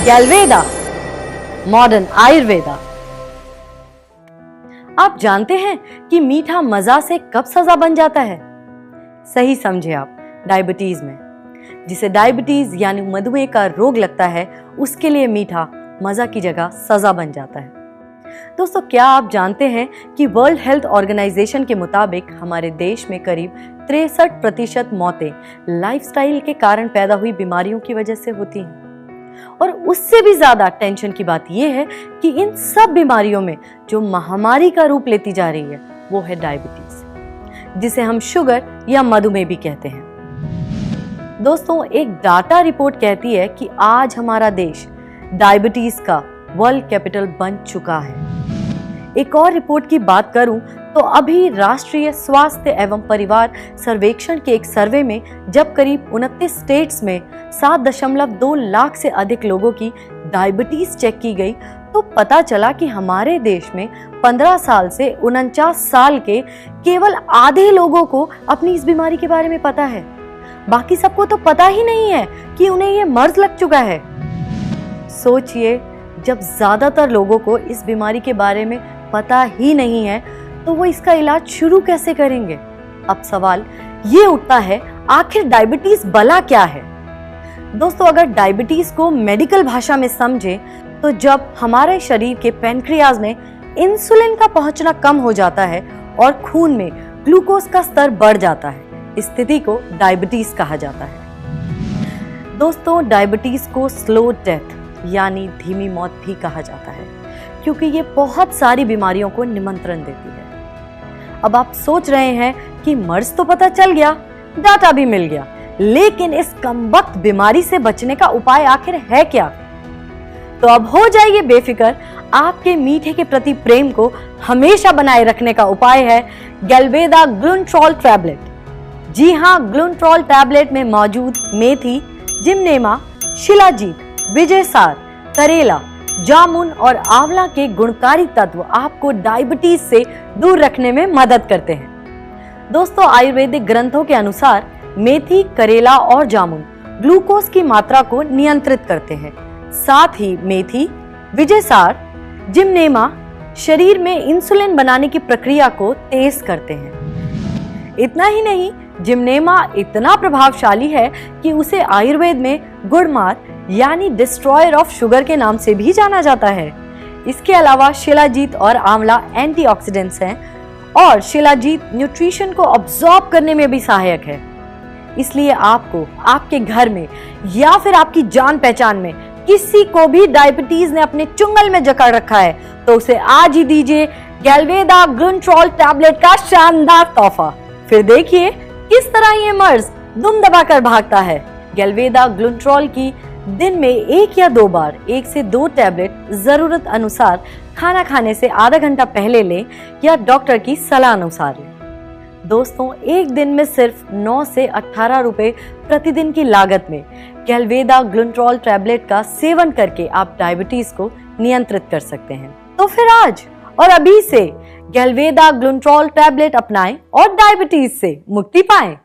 गैल्वेदा, modern Ayurveda. आप जानते हैं कि मीठा मजा से कब सजा बन जाता है? सही समझे आप, डायबिटीज में। जिसे डायबिटीज यानी मधुमेह का रोग लगता है, उसके लिए मीठा मजा की जगह सजा बन जाता है। दोस्तों, क्या आप जानते हैं कि वर्ल्ड हेल्थ ऑर्गेनाइजेशन के मुताबिक हमारे देश में करीब 63% मौतें लाइफस्टाइल के कारण पैदा हुई बीमारियों की वजह से होती हैं। और उससे भी ज्यादा टेंशन की बात यह है कि इन सब बीमारियों में जो महामारी का रूप लेती जा रही है, वो है डायबिटीज, जिसे हम शुगर या मधुमेह भी कहते हैं। दोस्तों, एक डाटा रिपोर्ट कहती है कि आज हमारा देश डायबिटीज का वर्ल्ड कैपिटल बन चुका है। एक और रिपोर्ट की बात करूं तो अभी राष्ट्रीय स्वास्थ्य एवं परिवार सर्वेक्षण के एक सर्वे में जब करीब 29 स्टेट्स में 7.2 लाख से अधिक लोगों की डायबिटीज चेक की गई, तो पता चला कि हमारे देश में 15 साल से 49 साल के केवल आधे लोगों को अपनी इस बीमारी के बारे में पता है। बाकी सबको तो पता ही नहीं है कि उन्हें ये मर्ज लग चुका है। सोचिए, जब ज्यादातर लोगों को इस बीमारी के बारे में पता ही नहीं है, तो वो इसका इलाज शुरू कैसे करेंगे? अब सवाल ये उठता है, आखिर डायबिटीज भला क्या है? दोस्तों, अगर डायबिटीज को मेडिकल भाषा में समझे तो जब हमारे शरीर के पैनक्रियाज में इंसुलिन का पहुंचना कम हो जाता है और खून में ग्लूकोज का स्तर बढ़ जाता है, इस स्थिति को डायबिटीज कहा जाता है। दोस्तों, डायबिटीज को स्लो डेथ यानी धीमी मौत भी कहा जाता है, क्योंकि ये बहुत सारी बीमारियों को निमंत्रण देती है। अब आप सोच रहे हैं कि मर्ज तो पता चल गया, डाटा भी मिल गया, लेकिन इस कमबख्त बीमारी से बचने का उपाय आखिर है क्या? तो अब हो जाइए बेफिक्र, आपके मीठे के प्रति प्रेम को हमेशा बनाए रखने का उपाय है गैल्वेदा ग्लुटाथ्योन टैबलेट। जी हाँ, ग्लुटाथ्योन टैबलेट में मौजूद मेथी, जिमनेमा, शिलाजीत, विजयसार, करेला, जामुन और आंवला के गुणकारी तत्व आपको डायबिटीज से दूर रखने में मदद करते हैं। दोस्तों, आयुर्वेदिक ग्रंथों के अनुसार मेथी, करेला और जामुन ग्लूकोज की मात्रा को नियंत्रित करते हैं। साथ ही मेथी, विजयसार, जिमनेमा शरीर में इंसुलिन बनाने की प्रक्रिया को तेज करते हैं। इतना ही नहीं, जिमनेमा इतना प्रभावशाली है कि उसे आयुर्वेद में गुड़मार यानी डिस्ट्रॉयर ऑफ शुगर के नाम से भी जाना जाता है। इसके अलावा शिलाजीत और आंवला एंटीऑक्सीडेंट्स हैं और शिलाजीत न्यूट्रिशन को अब्सॉर्ब करने में भी सहायक है। इसलिए आपको आपके घर में या फिर आपकी जान पहचान में किसी को भी डायबिटीज ने अपने चुंगल में जकड़ रखा है, तो उसे आज ही दीजिए गैल्वेदा ग्लुटाथ्योन टैबलेट का शानदार तोहफा। फिर देखिए किस तरह ये मर्ज दुम दबाकर भागता है। गैल्वेदा ग्लुटाथ्योन की दिन में 1 या 2 बार 1 से 2 टैबलेट जरूरत अनुसार खाना खाने से आधा घंटा पहले लें या डॉक्टर की सलाह अनुसार लें। दोस्तों, एक दिन में सिर्फ 9 से 18 रुपए प्रतिदिन की लागत में गैल्वेदा ग्लुटाथ्योन टैबलेट का सेवन करके आप डायबिटीज को नियंत्रित कर सकते हैं। तो फिर आज और अभी से गैल्वेदा ग्लुटाथ्योन टैबलेट अपनाएं और डायबिटीज से मुक्ति पाएं।